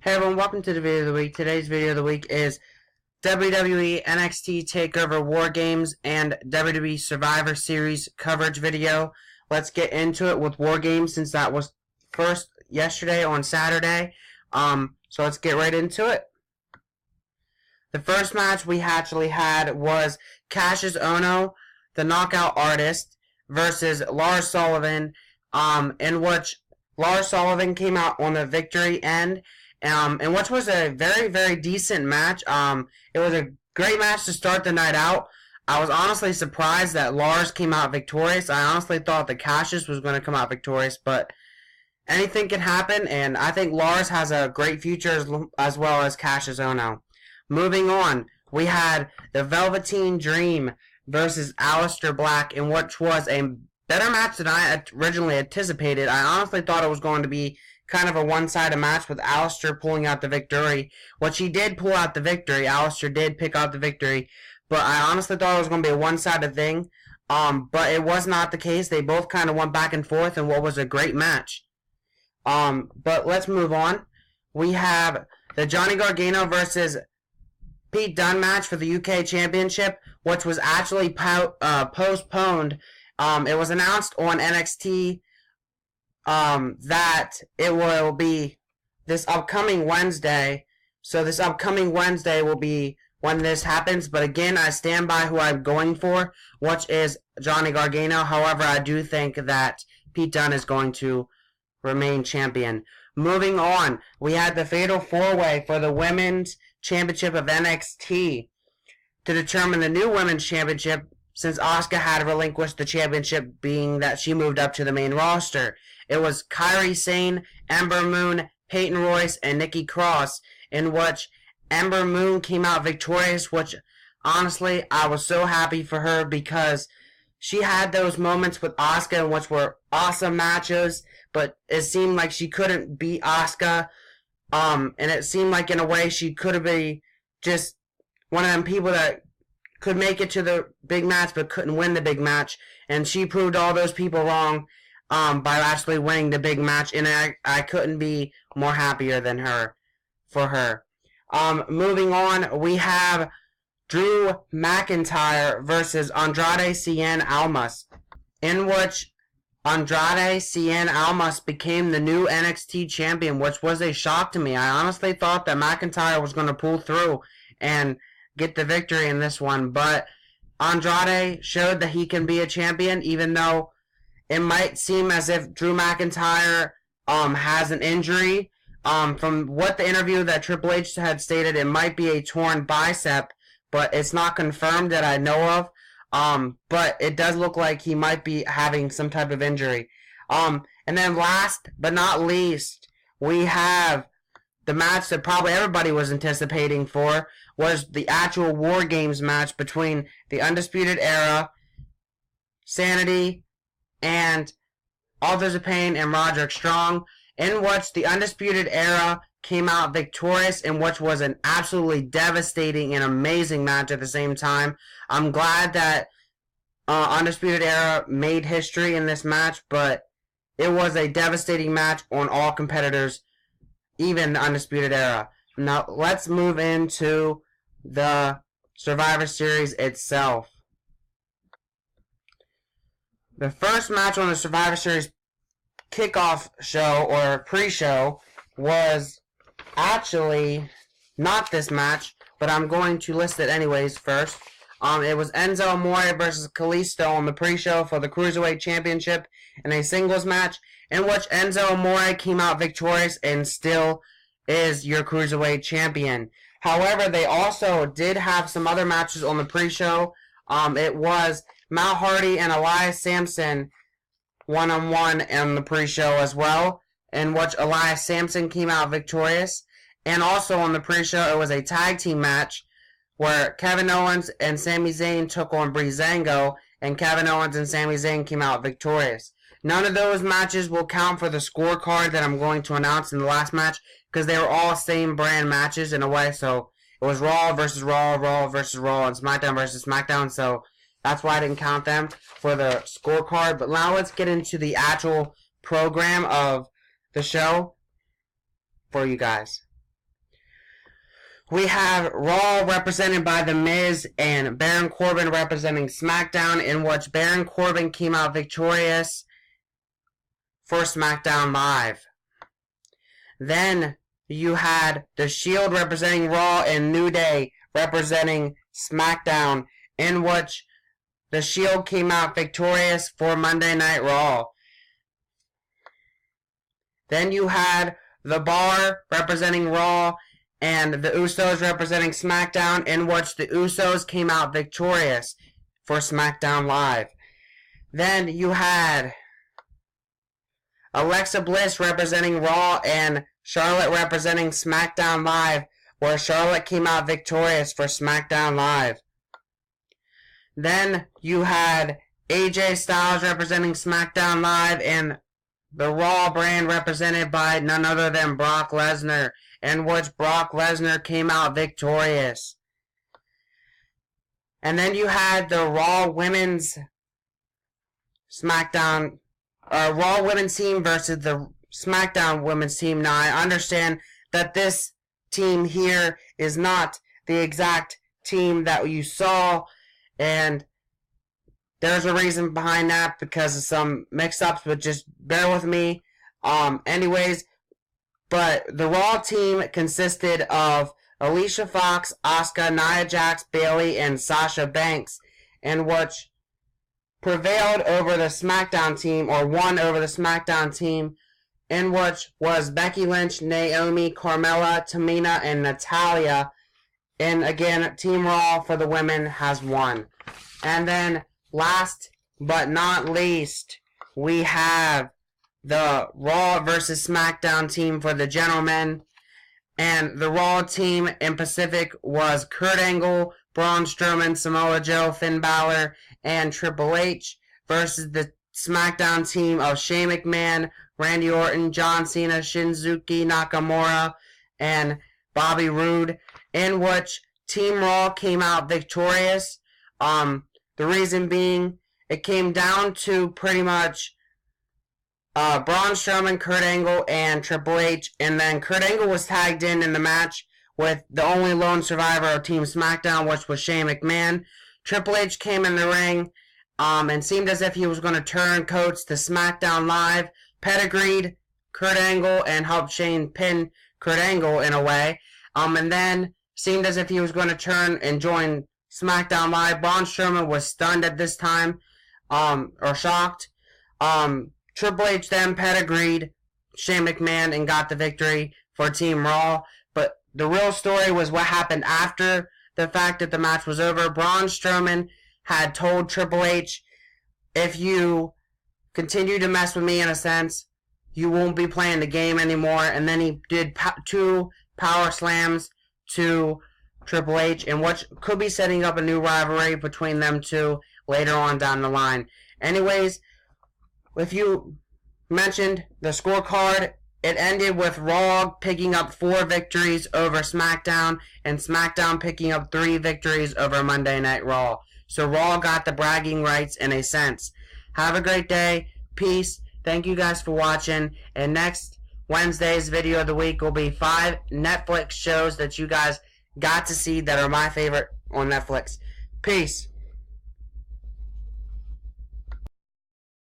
Hey everyone, welcome to the video of the week. Today's video of the week is WWE NXT TakeOver War Games and WWE Survivor Series coverage video. Let's get into it with War Games since that was first yesterday on Saturday. So let's get right into it. The first match we actually had was Cassius Ohno, the Knockout Artist, versus Lars Sullivan, in which Lars Sullivan came out on the victory end. And which was a very, very decent match. It was a great match to start the night out. I was honestly surprised that Lars came out victorious. I honestly thought that Cassius was going to come out victorious, but anything can happen, and I think Lars has a great future as well as Cassius Ohno. Moving on, we had the Velveteen Dream versus Aleister Black, in which was a better match than I originally anticipated. I honestly thought it was going to be kind of a one-sided match with Aleister pulling out the victory, which he did pull out the victory. Aleister did pick out the victory, but I honestly thought it was going to be a one-sided thing, but it was not the case. They both kind of went back and forth in what was a great match. But let's move on. We have the Johnny Gargano versus Pete Dunne match for the UK Championship, which was actually postponed. It was announced on NXT that it will be this upcoming Wednesday. So this upcoming Wednesday will be when this happens. But again, I stand by who I'm going for, which is Johnny Gargano. However, I do think that Pete Dunne is going to remain champion. Moving on, we had the Fatal 4-Way for the Women's Championship of NXT to determine the new Women's Championship, since Asuka had relinquished the championship, being that she moved up to the main roster. It was Kairi Sane, Ember Moon, Peyton Royce, and Nikki Cross, in which Ember Moon came out victorious, which honestly I was so happy for her because she had those moments with Asuka which were awesome matches, but it seemed like she couldn't beat Asuka, and it seemed like in a way she could be just one of them people that could make it to the big match but couldn't win the big match, and she proved all those people wrong by actually winning the big match, and I couldn't be more happier than her for her. Moving on, we have Drew McIntyre versus Andrade Cien Almas, in which Andrade Cien Almas became the new NXT champion, which was a shock to me. I honestly thought that McIntyre was going to pull through and get the victory in this one, but Andrade showed that he can be a champion, even though it might seem as if Drew McIntyre has an injury. From what the interview that Triple H had stated, it might be a torn bicep, but it's not confirmed that I know of. But it does look like he might be having some type of injury. And then last but not least, we have the match that probably everybody was anticipating for, was the actual War Games match between the Undisputed Era, Sanity, and Authors of Pain and Roderick Strong, in which the Undisputed Era came out victorious, in which was an absolutely devastating and amazing match at the same time. I'm glad that Undisputed Era made history in this match, but it was a devastating match on all competitors, even the Undisputed Era. Now, let's move into the Survivor Series itself. The first match on the Survivor Series kickoff show or pre-show was actually not this match, but I'm going to list it anyways first. It was Enzo Amore versus Kalisto on the pre-show for the Cruiserweight Championship in a singles match, in which Enzo Amore came out victorious and still is your Cruiserweight Champion. However, they also did have some other matches on the pre-show. It was Matt Hardy and Elias Sampson one-on-one in the pre-show as well, in which Elias Sampson came out victorious. And also on the pre-show, it was a tag team match where Kevin Owens and Sami Zayn took on Breezango, and Kevin Owens and Sami Zayn came out victorious. None of those matches will count for the scorecard that I'm going to announce in the last match, because they were all same brand matches in a way. So it was Raw versus Raw, Raw versus Raw, and SmackDown versus SmackDown. So that's why I didn't count them for the scorecard. But now let's get into the actual program of the show for you guys. We have Raw represented by The Miz and Baron Corbin representing SmackDown, in which Baron Corbin came out victorious for SmackDown Live. Then you had The Shield representing Raw and New Day representing SmackDown, in which The Shield came out victorious for Monday Night Raw. Then you had The Bar representing Raw and the Usos representing SmackDown, in which the Usos came out victorious for SmackDown Live. Then you had Alexa Bliss representing Raw and Charlotte representing SmackDown Live, where Charlotte came out victorious for SmackDown Live. Then you had AJ Styles representing SmackDown Live and the Raw brand represented by none other than Brock Lesnar, in which Brock Lesnar came out victorious. And then you had the Raw Women's SmackDown, Raw Women's team versus the SmackDown Women's team. Now, I understand that this team here is not the exact team that you saw, and there's a reason behind that because of some mix-ups, but just bear with me. Anyways, but the Raw team consisted of Alicia Fox, Asuka, Nia Jax, Bayley, and Sasha Banks, in which prevailed over the SmackDown team, or won over the SmackDown team, in which was Becky Lynch, Naomi, Carmella, Tamina, and Natalya. And again, Team Raw for the women has won. And then, last but not least, we have the Raw versus SmackDown team for the gentlemen. And the Raw team in Pacific was Kurt Angle, Braun Strowman, Samoa Joe, Finn Balor, and Triple H versus the SmackDown team of Shane McMahon, Randy Orton, John Cena, Shinsuke Nakamura, and Bobby Roode, in which Team Raw came out victorious. The reason being, it came down to pretty much Braun Strowman, Kurt Angle, and Triple H, and then Kurt Angle was tagged in the match with the only lone survivor of Team SmackDown, which was Shane McMahon. Triple H came in the ring and seemed as if he was going to turn coats to SmackDown Live, pedigreed Kurt Angle, and helped Shane pin Kurt Angle in a way, and then seemed as if he was going to turn and join SmackDown Live. Braun Strowman was stunned at this time, or shocked. Triple H then pedigreed Shane McMahon and got the victory for Team Raw. But the real story was what happened after the fact that the match was over. Braun Strowman had told Triple H, if you continue to mess with me in a sense, you won't be playing the game anymore. And then he did two power slams to Triple H, and what could be setting up a new rivalry between them two later on down the line. Anyways, if you mentioned the scorecard, it ended with Raw picking up 4 victories over SmackDown, and SmackDown picking up 3 victories over Monday Night Raw. So Raw got the bragging rights in a sense. Have a great day. Peace. Thank you guys for watching. And next Wednesday's video of the week will be 5 Netflix shows that you guys got to see that are my favorite on Netflix. Peace.